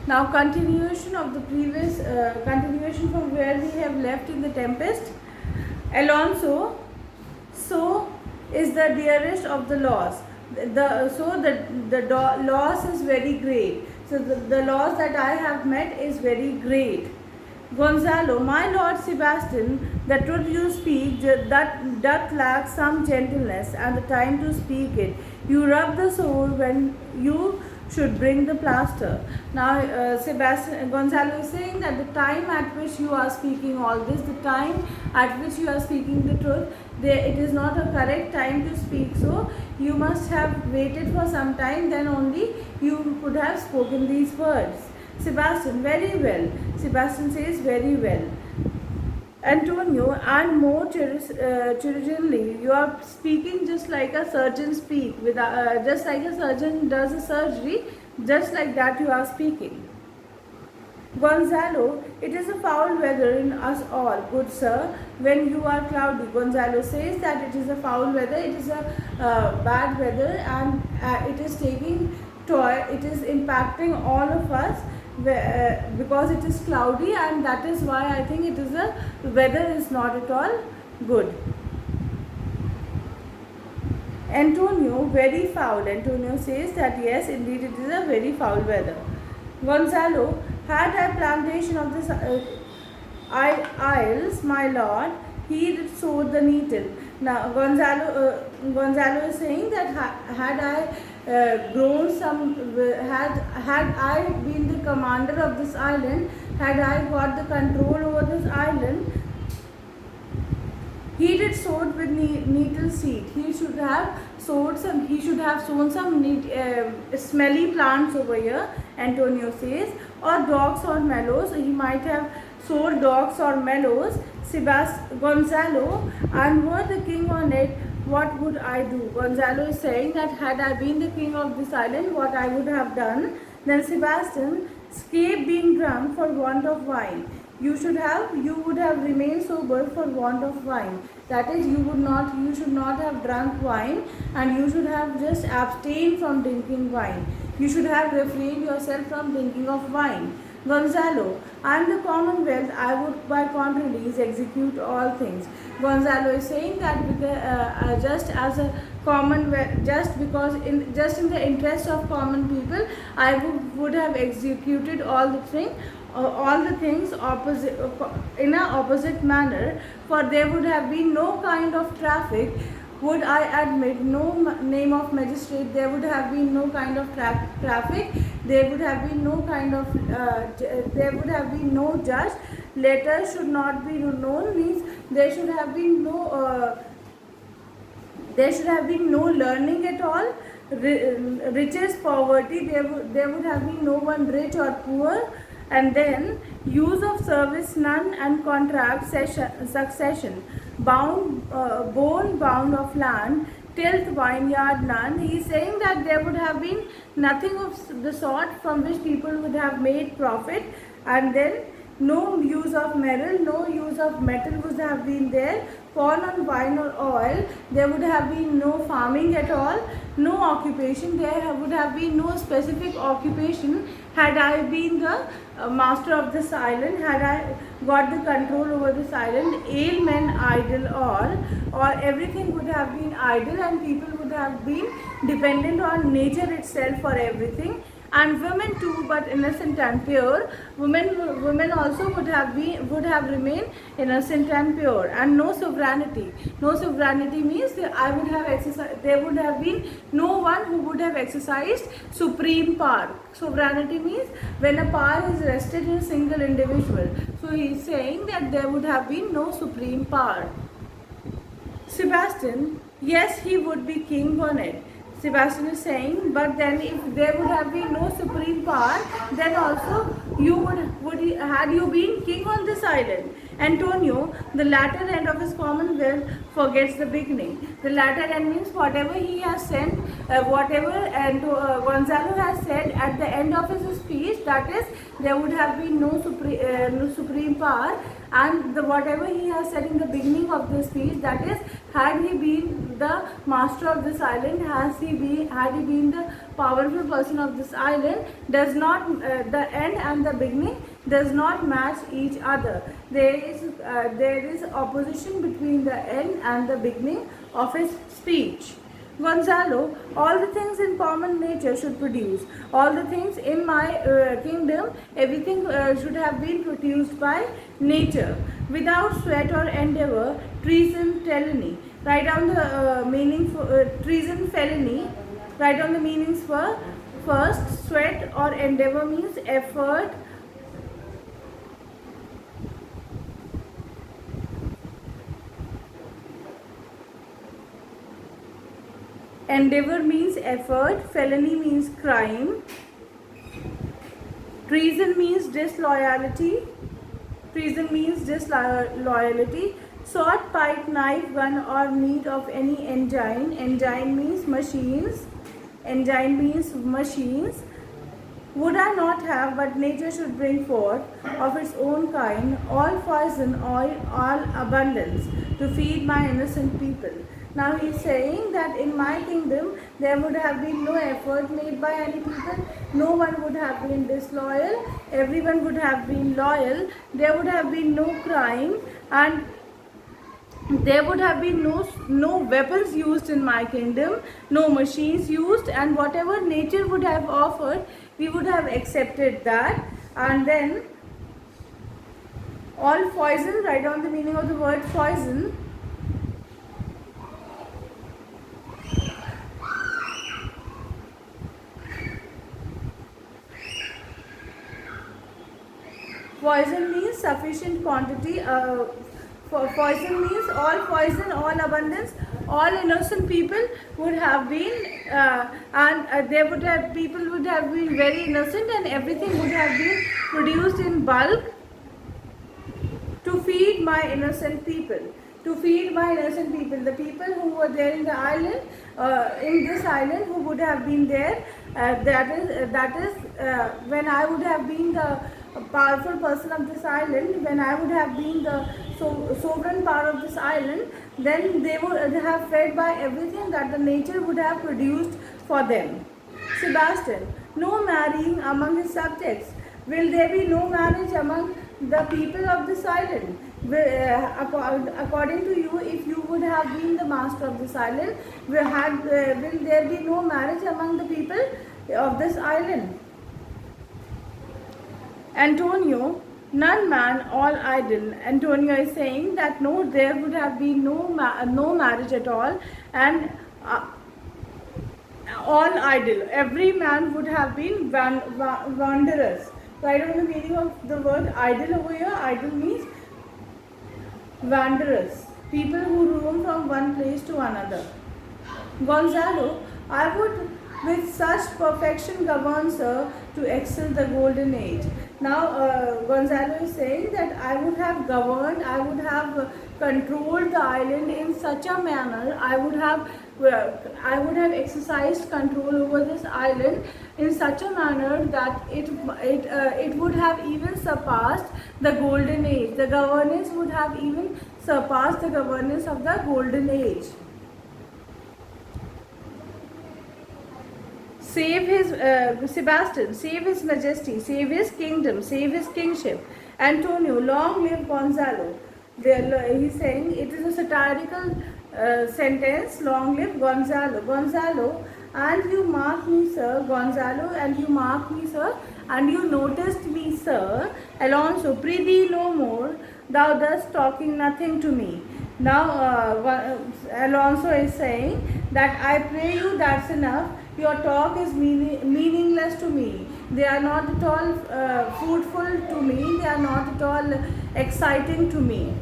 Now continuation of the previous continuation from where we have left in the Tempest. Alonso, so is the dearest of the loss. The loss is very great. So the loss that I have met is very great. Gonzalo, my lord Sebastian, the truth you speak that doth lack some gentleness and the time to speak it. You rub the sore when you should bring the plaster. Now, Gonzalo is saying that the time at which you are speaking all this, the time at which you are speaking the truth, it is not a correct time to speak. So, you must have waited for some time, then only you could have spoken these words. Sebastian, very well. Sebastian says, very well. Antonio, and more chirurgically, you are speaking just like a surgeon speak, just like a surgeon does a surgery, just like that you are speaking. Gonzalo, it is a foul weather in us all, good sir, when you are cloudy. Gonzalo says that it is a foul weather, it is a bad weather, and it is taking toll, it is impacting all of us because it is cloudy, and that is why I think it is the weather is not at all good. Antonio, very foul. Antonio says that yes, indeed it is a very foul weather. Gonzalo, had a plantation of this isles, my lord, he did sow the needle. Now Gonzalo is saying that had I grown some, had I been the commander of this island, had I got the control over this island, he did sowed with needle seed. He should have sowed some. He should have sown some smelly plants over here. Antonio says, or dogs or mallows. He might have sowed dogs or mallows. Gonzalo, and were the king on it, what would I do? Gonzalo is saying that had I been the king of this island, what I would have done. Then Sebastian, escape being drunk for want of wine. You would have remained sober for want of wine. That is, you should not have drunk wine, and you should have just abstained from drinking wine. You should have refrained yourself from drinking of wine. Gonzalo, I am the Commonwealth, I would by contraries execute all things. Gonzalo is saying that just as a Commonwealth, just in the interest of common people, I would have executed all the things opposite in an opposite manner, for there would have been no kind of traffic. Would I admit no name of magistrate, there would have been no kind of traffic, there would have been no kind of there would have been no judge, letters should not be known, means there should have been no learning at all, riches, poverty, there would have been no one rich or poor, and then use of service none, and contract succession, bone bound of land, tilth vineyard none. He is saying that there would have been nothing of the sort from which people would have made profit, and then no use of metal would have been there, corn and wine or oil, there would have been no farming at all, no occupation, there would have been no specific occupation. Had I been the master of this island, had I got the control over this island, ale men idle all, or everything would have been idle, and people would have been dependent on nature itself for everything. And women too, but innocent and pure. Women also would have remained innocent and pure, and no sovereignty. No sovereignty means there would have been no one who would have exercised supreme power. Sovereignty means when a power is vested in a single individual. So he is saying that there would have been no supreme power. Sebastian, yes, he would be king on it. Sebastian is saying, but then if there would have been no supreme power, then also had you been king on this island. Antonio, the latter end of his commonwealth forgets the beginning. The latter end means whatever he has said, Gonzalo has said at the end of his speech, that is, there would have been no supreme power, and whatever he has said in the beginning of the speech, that is, had he been the master of this island, had he been the powerful person of this island, does not the end and the beginning does not match each other. There is opposition between the end and the beginning of his speech. Gonzalo, all the things in common nature should produce. All the things in my kingdom, everything should have been produced by nature. Without sweat or endeavor, treason, felony. Write down the meaning for treason, felony. Write down the meanings for first. Sweat or endeavor means effort. Endeavor means effort, felony means crime, treason means disloyalty, sword, pike, knife, gun or meat of any engine means machines, would I not have, but nature should bring forth of its own kind, all poison, all abundance, to feed my innocent people. Now he is saying that in my kingdom there would have been no effort made by any people, no one would have been disloyal, everyone would have been loyal, there would have been no crime, and there would have been no weapons used in my kingdom, no machines used, and whatever nature would have offered, we would have accepted that. And then all poison, write down the meaning of the word poison. Poison means sufficient quantity. Poison means all poison, all abundance. All innocent people would have been, people would have been very innocent, and everything would have been produced in bulk to feed my innocent people. To feed my innocent people, the people who were there in the island, in this island, who would have been there. That is when I would have been the powerful person of this island, when I would have been the sovereign power of this island, then they would have fed by everything that the nature would have produced for them. Sebastian, no marrying among his subjects. Will there be no marriage among the people of this island? According to you, if you would have been the master of this island, will there be no marriage among the people of this island? Antonio, none man, all idle. Antonio is saying that no, there would have been no marriage at all, and all idle. Every man would have been wanderers. Write down the meaning of the word idle over here. Idle means wanderers, people who roam from one place to another. Gonzalo, I would with such perfection govern, sir, to excel the golden age. Now Gonzalo is saying that I would have governed, I would have controlled the island in such a manner, I would have exercised control over this island in such a manner that it would have even surpassed the golden age. The governance would have even surpassed the governance of the golden age. Save his Sebastian, save his majesty, save his kingdom, save his kingship. Antonio, long live Gonzalo. He's saying it is a satirical sentence. Long live Gonzalo. Gonzalo, and you mark me, sir. Gonzalo, and you mark me, sir. And you noticed me, sir. Alonso, prithee no more. Thou dost talking nothing to me. Now Alonso is saying that I pray you, that's enough. Your talk is meaningless to me. They are not at all fruitful to me. They are not at all exciting to me.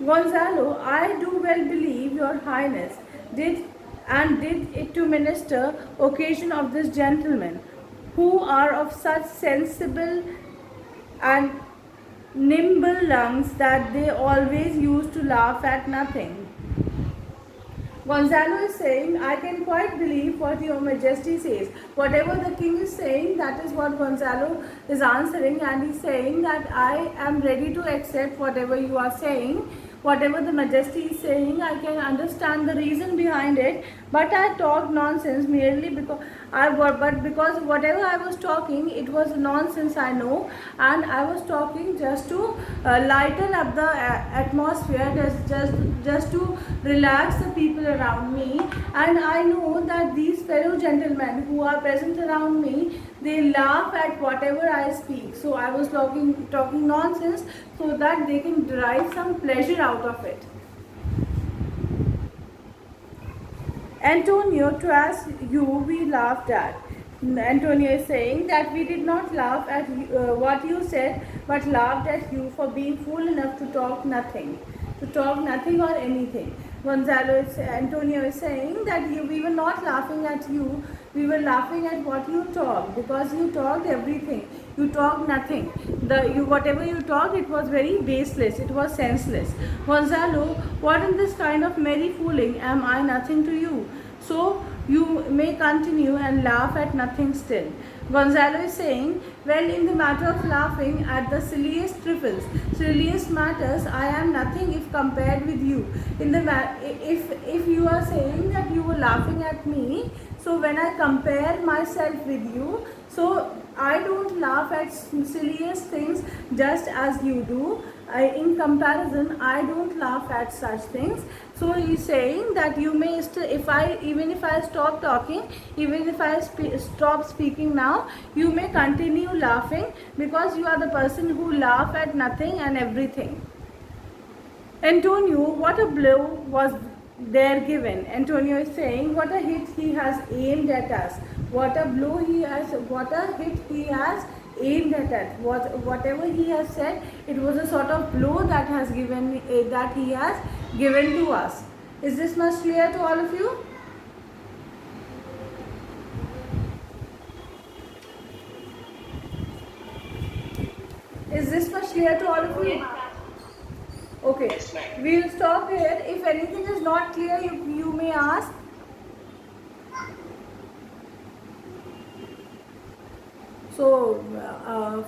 Gonzalo, I do well believe your highness did it to minister occasion of this gentleman, who are of such sensible and nimble lungs that they always used to laugh at nothing. Gonzalo is saying, I can quite believe what your majesty says. Whatever the king is saying, that is what Gonzalo is answering, and he's saying that I am ready to accept whatever you are saying. Whatever the majesty is saying, I can understand the reason behind it, but I talked nonsense merely because whatever I was talking, it was nonsense, I know, and I was talking just to lighten up the atmosphere, just to relax the people around me. And I know that these fellow gentlemen who are present around me, they laugh at whatever I speak. So I was talking nonsense so that they can derive some pleasure out of it. Antonio, twas you we laughed at. Antonio is saying that we did not laugh at what you said, but laughed at you for being fool enough to talk nothing or anything. Antonio is saying that we were not laughing at you, we were laughing at what you talked, because you talked everything. You talked nothing. Whatever you talked, it was very baseless. It was senseless. Gonzalo, what in this kind of merry fooling am I nothing to you? So you may continue and laugh at nothing still. Gonzalo is saying, well, in the matter of laughing at the silliest trifles, silliest matters, I am nothing if compared with you. If you are saying that you were laughing at me, so when I compare myself with you, so I don't laugh at silliest things just as you do. In comparison, I don't laugh at such things. So he's saying that you may even if I stop talking, even if I stop speaking now, you may continue laughing, because you are the person who laugh at nothing and everything. Antonio, what a blow was there given. Antonio is saying, what a hit he has aimed at us. What a hit he has aimed at us. Whatever he has said, it was a sort of blow that he has given to us. Is this much clear to all of you? Is this much clear to all of you? Okay, we'll stop here. If anything is not clear, you may ask. So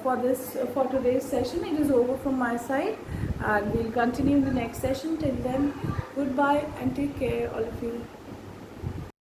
for today's session, it is over from my side, and we'll continue in the next session. Till then, goodbye and take care, all of you.